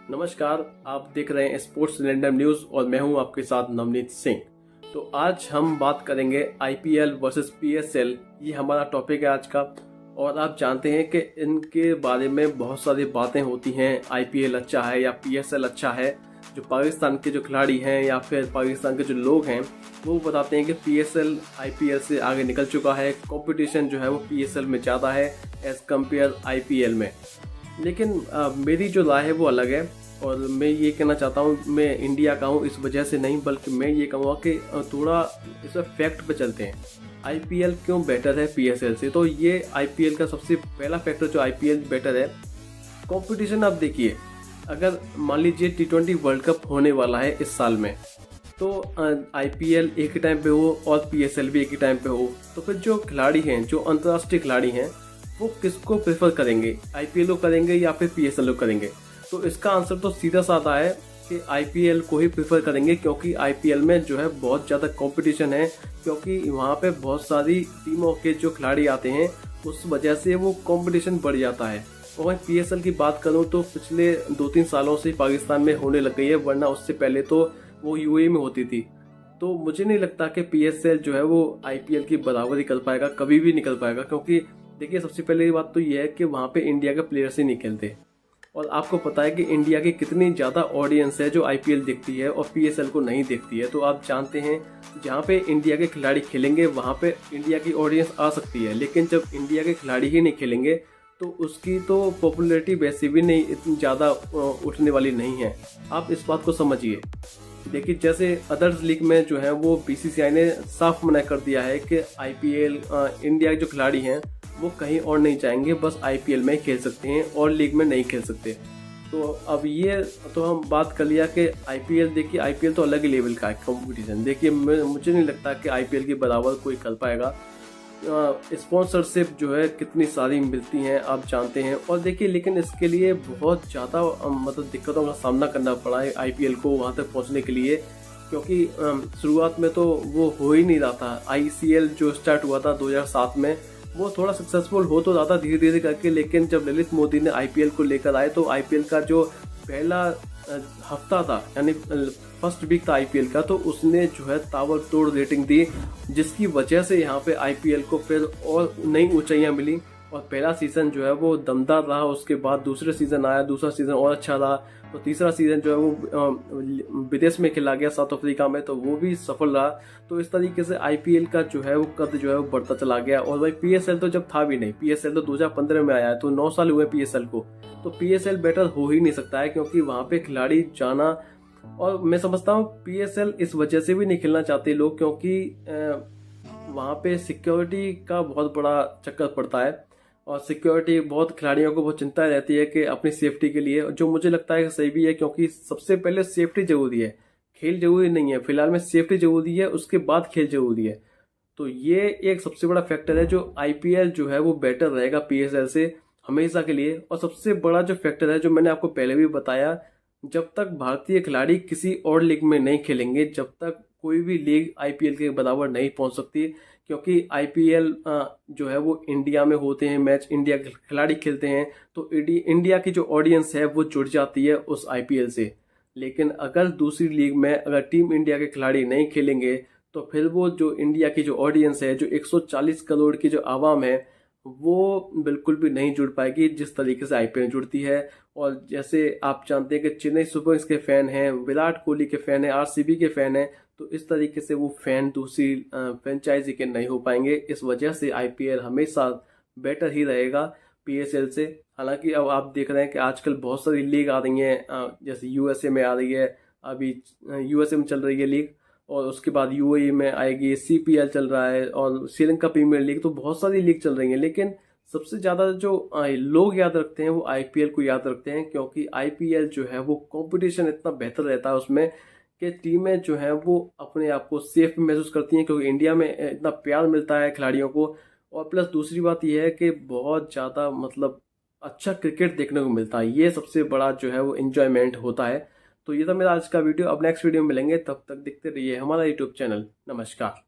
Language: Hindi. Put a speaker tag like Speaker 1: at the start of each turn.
Speaker 1: नमस्कार, आप देख रहे हैं स्पोर्ट्स रैंडम न्यूज़ और मैं हूं आपके साथ नवनीत सिंह। तो आज हम बात करेंगे आईपीएल वर्सेस पीएसएल। ये हमारा टॉपिक है आज का। और आप जानते हैं कि इनके बारे में बहुत सारी बातें होती हैं, आईपीएल अच्छा है या पीएसएल अच्छा है। जो पाकिस्तान के जो खिलाड़ी हैं या फिर पाकिस्तान के जो लोग हैं वो बताते हैं कि पीएसएल आईपीएल से आगे निकल चुका है, कंपटीशन जो है वो पीएसएल में ज़्यादा है एज़ कम्पेयर आईपीएल में। लेकिन मेरी जो राय है वो अलग है और मैं ये कहना चाहता हूँ, मैं इंडिया का हूँ इस वजह से नहीं, बल्कि मैं ये कहूँगा कि थोड़ा इस फैक्ट पे चलते हैं। आईपीएल क्यों बेटर है पीएसएल से? तो ये आईपीएल का सबसे पहला फैक्टर जो आईपीएल बेटर है, कंपटीशन। आप देखिए, अगर मान लीजिए T20 वर्ल्ड कप होने वाला है इस साल में, तो आईपीएल एक ही टाइम पे हो और पीएसएल भी एक ही टाइम पे हो, तो फिर जो खिलाड़ी हैं, जो अंतर्राष्ट्रीय खिलाड़ी हैं, वो किसको प्रेफर करेंगे? आईपीएल को करेंगे या फिर पीएसएल को करेंगे? तो इसका आंसर तो सीधा साधा है कि आईपीएल को ही प्रेफर करेंगे, क्योंकि आईपीएल में जो है बहुत ज़्यादा कंपटीशन है, क्योंकि वहाँ पे बहुत सारी टीमों के जो खिलाड़ी आते हैं, उस वजह से वो कंपटीशन बढ़ जाता है। और मैं पीएसएल की बात करूँ तो पिछले 2-3 सालों से पाकिस्तान में होने लग गई है, वरना उससे पहले तो वो यूएई में होती थी। तो मुझे नहीं लगता कि पीएसएल जो है वो आईपीएल की बराबरी कर पाएगा, कभी भी निकल पाएगा। क्योंकि देखिए, सबसे पहले बात तो ये है कि वहाँ पे इंडिया के प्लेयर्स ही नहीं खेलते, और आपको पता है कि इंडिया की कितनी ज़्यादा ऑडियंस है जो आईपीएल देखती है और पीएसएल को नहीं देखती है। तो आप जानते हैं, जहाँ पे इंडिया के खिलाड़ी खेलेंगे वहाँ पे इंडिया की ऑडियंस आ सकती है, लेकिन जब इंडिया के खिलाड़ी ही नहीं खेलेंगे तो उसकी तो पॉपुलैरिटी वैसे भी नहीं इतनी ज़्यादा उठने वाली नहीं है। आप इस बात को समझिए। देखिए, जैसे अदर्स लीग में जो है वो बीसीसीआई ने साफ मना कर दिया है कि आईपीएल इंडिया के जो खिलाड़ी हैं वो कहीं और नहीं जाएंगे, बस आईपीएल में खेल सकते हैं और लीग में नहीं खेल सकते। तो अब ये तो हम बात कर लिया कि आईपीएल, देखिए आईपीएल तो अलग ही लेवल का है कंपटीशन। देखिए, मुझे नहीं लगता कि आईपीएल के बराबर कोई कर पाएगा। स्पॉन्सरशिप जो है कितनी सारी मिलती हैं आप जानते हैं। और देखिए, लेकिन इसके लिए बहुत ज़्यादा मतलब दिक्कतों का सामना करना पड़ा है आईपीएल को वहाँ तक पहुँचने के लिए, क्योंकि शुरुआत में तो वो हो ही नहीं रहा था। आईसीएल जो स्टार्ट हुआ था 2007 में, वो थोड़ा सक्सेसफुल हो तो रहा था धीरे धीरे करके, लेकिन जब ललित मोदी ने आईपीएल को लेकर आए तो आईपीएल का जो पहला हफ्ता था, यानी फर्स्ट वीक था आईपीएल का, तो उसने जो है ताबड़तोड़ रेटिंग दी, जिसकी वजह से यहाँ पे आईपीएल को फिर और नई ऊंचाइयाँ मिली। और पहला सीज़न जो है वो दमदार रहा, उसके बाद दूसरे सीज़न आया, दूसरा सीज़न और अच्छा रहा, तो तीसरा सीज़न जो है वो विदेश में खेला गया साउथ अफ्रीका में, तो वो भी सफल रहा। तो इस तरीके से आईपीएल का जो है वो कद जो है वो बढ़ता चला गया। और भाई पीएसएल तो जब था भी नहीं, पीएसएल तो 2015 में आया है, तो 9 साल हुए पीएसएल को। तो पीएसएल बेटर हो ही नहीं सकता है, क्योंकि वहाँ पे खिलाड़ी जाना, और मैं समझता हूँ पीएसएल इस वजह से भी नहीं खेलना चाहते लोग, क्योंकि वहाँ पे सिक्योरिटी का बहुत बड़ा चक्कर पड़ता है, और सिक्योरिटी बहुत खिलाड़ियों को बहुत चिंता रहती है कि अपनी सेफ्टी के लिए, जो मुझे लगता है कि सही भी है, क्योंकि सबसे पहले सेफ्टी जरूरी है, खेल जरूरी नहीं है। फिलहाल में सेफ्टी जरूरी है, उसके बाद खेल जरूरी है। तो ये एक सबसे बड़ा फैक्टर है जो आईपीएल जो है वो बेटर रहेगा पीएसएल से हमेशा के लिए। और सबसे बड़ा जो फैक्टर है, जो मैंने आपको पहले भी बताया, जब तक भारतीय खिलाड़ी किसी और लीग में नहीं खेलेंगे, जब तक कोई भी लीग आईपीएल के बराबर नहीं पहुंच सकती। क्योंकि आईपीएल जो है वो इंडिया में होते हैं मैच, इंडिया के खिलाड़ी खेलते हैं, तो इंडिया की जो ऑडियंस है वो जुड़ जाती है उस आईपीएल से। लेकिन अगर दूसरी लीग में अगर टीम इंडिया के खिलाड़ी नहीं खेलेंगे, तो फिर वो जो इंडिया की जो ऑडियंस है, जो 140 करोड़ की जो आवाम है, वो बिल्कुल भी नहीं जुड़ पाएगी जिस तरीके से आईपीएल जुड़ती है। और जैसे आप जानते हैं कि चेन्नई सुपर किंग्स के फैन हैं, विराट कोहली के फैन हैं, आरसीबी के फैन हैं, तो इस तरीके से वो फैन दूसरी फ्रेंचाइजी के नहीं हो पाएंगे। इस वजह से आईपीएल हमेशा बेटर ही रहेगा पीएसएल से। हालांकि अब आप देख रहे हैं कि आजकल बहुत सारी लीग आ रही हैं, जैसे यूएसए में आ रही है, अभी यूएसए में चल रही है लीग, और उसके बाद यूएई में आएगी, सीपीएल चल रहा है, और श्रीलंका प्रीमियर लीग, तो बहुत सारी लीग चल रही हैं। लेकिन सबसे ज़्यादा जो लोग याद रखते हैं वो आईपीएल को याद रखते हैं, क्योंकि आईपीएल जो है वो कंपटीशन इतना बेहतर रहता है उसमें कि टीमें जो हैं वो अपने आप को सेफ महसूस करती हैं, क्योंकि इंडिया में इतना प्यार मिलता है खिलाड़ियों को। और प्लस दूसरी बात यह है कि बहुत ज़्यादा मतलब अच्छा क्रिकेट देखने को मिलता है, ये सबसे बड़ा जो है वो एंजॉयमेंट होता है। तो ये था मेरा आज का वीडियो। अब नेक्स्ट वीडियो में मिलेंगे, तब तक देखते रहिए हमारा यूट्यूब चैनल। नमस्कार।